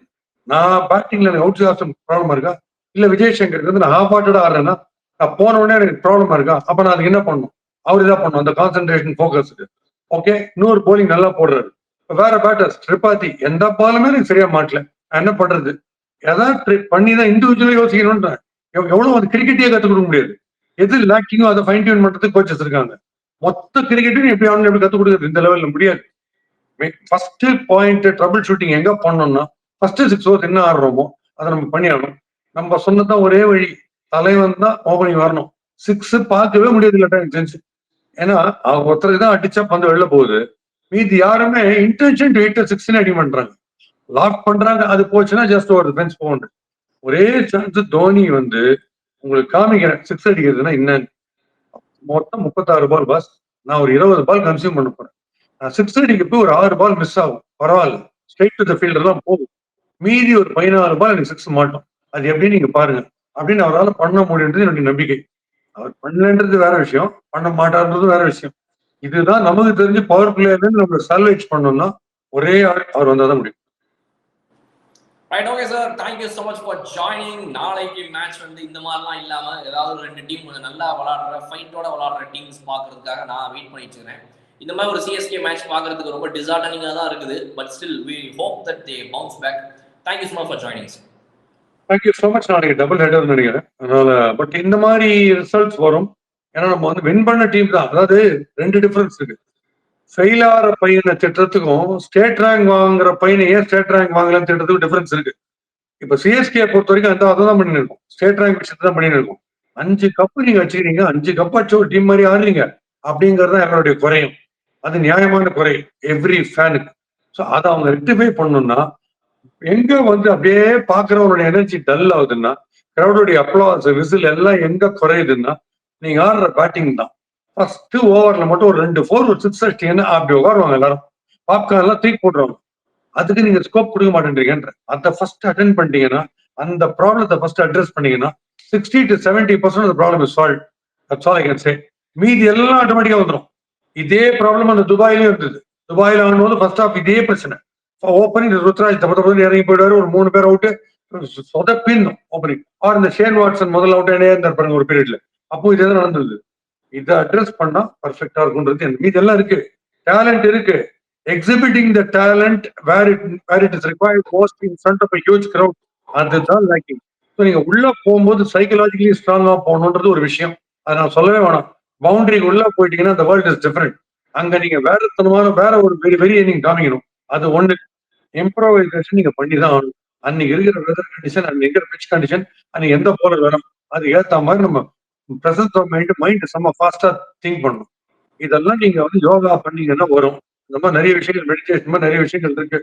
நான் பேட்டிங்ல எனக்கு அவுட் சைட் ப்ராப்ளமா இருக்கா, இல்ல விஜய் சங்கருக்கு வந்து நான் ஹாஃப் ஹார்ட்டடா ஆடுறேன்னா நான் போன உடனே எனக்கு ப்ராப்ளமா இருக்கா, அப்ப நான் அதுக்கு என்ன பண்ணணும்? அவர் இதான் பண்ணணும், அந்த கான்சென்ட்ரேஷன் ஃபோக்கஸ்க்கு. ஓகே, இன்னொரு போலிங் நல்லா போடுறாரு. வேற பேட்டர்ஸ் திரிபாதி எந்த பாலுமே எனக்கு சரியா மாட்டல, என்ன பண்றது? ஏதாவது பண்ணி தான் இண்டிவிஜுவலா யோசிக்கணும்ன்றேன். எவ்வளவு அது கிரிக்கெட்டே கத்துக் கொடுக்க முடியாது. எது லேக்கிங்கோ அதை ஃபைன் டியூன் பண்றதுக்கு கோச்சஸ் இருக்காங்க. மொத்த கிரிக்கெட்டையும் எப்படி ஆடணும், எப்படி கத்துக் கொடுக்குறது இந்த லெவல்ல முடியாது. ஃபர்ஸ்ட் பாயிண்ட் ட்ரபிள் ஷூட்டிங் எங்க பண்ணணும்னா ஃபர்ஸ்ட் 6 ஓவர்ஸ் என்ன ஆடுறோமோ அதை நம்ம பண்ணி ஆடணும். நம்ம சொன்னதான் ஒரே வழி, தலைவன் தான் ஓபனிங் வரணும். 6 பார்க்கவே முடியாது இல்ல எனக்கு தெரிஞ்சு. ஏன்னா அவங்க ஒருத்தருக்கு தான் அடிச்சா பந்து வெளில போகுது, மீதி யாருமே இன்டென்ஷன் டு ஹிட் 6 அடி பண்றாங்க, லாக் பண்றாங்க. அது போச்சுன்னா ஜஸ்ட் ஒரு பெஞ்ச் போகணும். ஒரே சான்ஸ் தோனி வந்து உங்களுக்கு காமிக்கிறேன் 6 அடிக்கிறதுனா என்னன்னு. மொத்தம் 36 பால் பாஸ், நான் ஒரு 20 பால் கன்சியூம் பண்ண போறேன். 6 அடிக்கு போய் ஒரு 6 பால் மிஸ் ஆகும், பரவாயில்ல, ஸ்ட்ரைட் டு த ஃபீல்டர் தான் போகும். மீதி ஒரு 16 பால் எனக்கு 6 மாட்டோம். அது எப்படி நீங்க பாருங்க அப்படின்னு அவரால் பண்ண முடியுன்றது என்னுடைய நம்பிக்கை. அவர் பண்ணலன்றது வேற விஷயம், பண்ண மாட்டார்ன்றது வேற விஷயம். இதுதான் நமக்கு தெரிஞ்சு பவர் பிளேயர்ல நம்ம சால்வேஜ் பண்ணோம்னா ஒரே ஆள் அவர் வந்தாதான் முடியும். Right, okay sir, thank you so much for joining. நாளைக்கு மேட்ச் வந்து இந்த மாதிரிலாம் இல்லாம ஏதாவது 2 டீம் நல்லா விளாடுற ஃபைட்டோட விளாடுற டீம்ஸ் பார்க்கறதுக்காக நான் வெயிட் பண்ணிட்டு இருக்கேன். இந்த மாதிரி ஒரு சிஎஸ்கே மேட்ச் பார்க்கறதுக்கு ரொம்ப டிசார்டனிங்காக தான் இருக்குது. But still we hope that they bounce back. Thank you so much for joining sir. Thank you so much. நாளைக்கு டபுள் ஹெடர் நினைக்கிறேன். அதனால பட் இந்த மாதிரி ரிசல்ட்ஸ் வரும். ஏன்னா நம்ம வந்து வின் பண்ண டீம் தான். அதாவது 2 டிஃபரன்ஸ் இருக்கு. ஃபெயில் ஆகிற பையனை திட்டத்துக்கும் ஸ்டேட் ரேங்க் வாங்குற பையனை ஏன் ஸ்டேட் ரேங்க் வாங்கலன்னு திட்டத்துக்கும் டிஃபரன்ஸ் இருக்கு. இப்ப சிஎஸ்கே பொறுத்த வரைக்கும் அதான் பண்ணிட்டு இருக்கோம். ஸ்டேட் ரேங்க் விஷயத்தை தான் பண்ணிட்டு இருக்கோம். 5 கப்பு நீங்க வச்சுக்கிறீங்க, 5 கப் வச்சு ஒரு டீம் மாதிரி ஆடுறீங்க அப்படிங்கிறது தான் எங்களுடைய குறையும். அது நியாயமான குறை எவ்ரி ஃபேனுக்கு. ஸோ அதை அவங்க ரெக்டிஃபை பண்ணணும்னா எங்க வந்து அப்படியே பாக்குறவங்களுடைய எனர்ஜி டல் ஆகுதுன்னா, கிரௌடுடைய அப்ளாஸ் விசில் எல்லாம் எங்க குறையுதுன்னா, நீங்க ஆடுற பேட்டிங் தான். ஃபர்ஸ்ட் ஓவர்ல மட்டும் ஒரு 2 4 ஒரு 6 அடிச்சீங்கன்னா அப்படி உட்காருவாங்க எல்லாரும். பாப்கார்ன் எல்லாம் தூக்கி போட்டுருவாங்க. அதுக்கு நீங்க ஸ்கோப் கொடுக்க மாட்டேன்றீங்கன்ற. அதை ஃபர்ஸ்ட் அட்டென்ட் பண்ணிட்டீங்கன்னா, அந்த ப்ராப்ளத்தை ஃபர்ஸ்ட் அட்ரஸ் பண்ணீங்கன்னா 60 to 70% of the problem is solved. That's all I can say. மீதி எல்லாம் ஆட்டோமேட்டிக்கா வந்துடும். இதே ப்ராப்ளம் அந்த துபாயிலும் இருந்தது. துபாயில ஆடும்போது ஃபர்ஸ்ட் ஆஃப் இதே பிரச்சனை. ஓப்பனிங் ருத்ராஜ் தப்பு இறங்கி போயிடுவாரு. ஒரு 3 பேர் அவுட்டு சொதப்பின்னும் ஓப்பனிங். ஆர் இந்த ஷேன் வாட்சன் முதல் அவுட் இருந்தார் பாருங்க ஒரு பீரியட்ல. அப்போ இதே தான் நடந்தது. இதை அட்ரஸ் பண்ணா பர்ஃபெக்டா இருக்கும்ன்றது மீதி எல்லாம் இருக்கு. டேலண்ட் இருக்கு. Exhibiting the talent where it is required most in front of a huge crowd. அதுதான் லேக்கிங். ஸோ நீங்க உள்ள போகும்போது சைக்கலாஜிக்கலி ஸ்ட்ராங்கா போகணுன்றது ஒரு விஷயம். அதை நான் சொல்லவே வேணாம். பவுண்டரிக்கு உள்ள போயிட்டீங்கன்னா the world is different. அங்க நீங்க வேற ஒரு வெறியை நீங்க காமிக்கணும். அது ஒண்ணு. இம்ப்ரோவைசேஷன் நீங்க பண்ணி தான் ஆகணும். அன்னைக்கு இருக்கிற வெதர் கண்டிஷன், அன்னைக்கு இருக்கிற பிச் கண்டிஷன், அன்னைக்கு எந்த போலர் வரும், அது ஏத்த மாதிரி நம்ம பிரசன்ஸ் ஆஃப் மைண்ட் செம்ம ஃபாஸ்டா திங்க் பண்ணணும். இதெல்லாம் நீங்க வந்து யோகா பண்ணீங்கன்னா வரும். இந்த மாதிரி நிறைய விஷயங்கள், மெடிடேஷன் மாதிரி நிறைய விஷயங்கள் இருக்கு.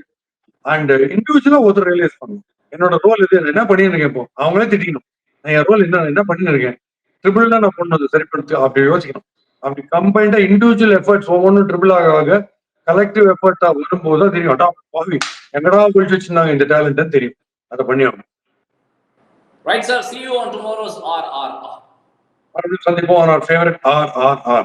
அண்ட் இண்டிவிஜுவலா ஒருத்தர் ரியலைஸ் பண்ணணும். என்னோட ரோல் இது, என்ன பண்ணிருக்கேன் இப்போ அவங்களே திட்டிக்கணும். நான் என் ரோல் என்ன பண்ணிட்டு இருக்கேன், ட்ரிபிள் தான் நான் பண்ணது சரிப்படுத்து அப்படி யோசிக்கணும். அப்படி கம்பைண்டா இண்டிவிஜுவல் எஃபர்ட்ஸ் ஒவ்வொன்றும் ட்ரிபிள் ஆக கலெக்டிவ் எஃபர்ட்டா வரும்போது தான் தெரியும். அடா பாவி எங்கடா குளிச்சு வச்சிருந்தாங்க இந்த டேலண்ட் தெரியும். அதை பண்ணி ஆகணும். Right, sir. See you on tomorrow's RRR. சந்திப்போம். our favorite RRR.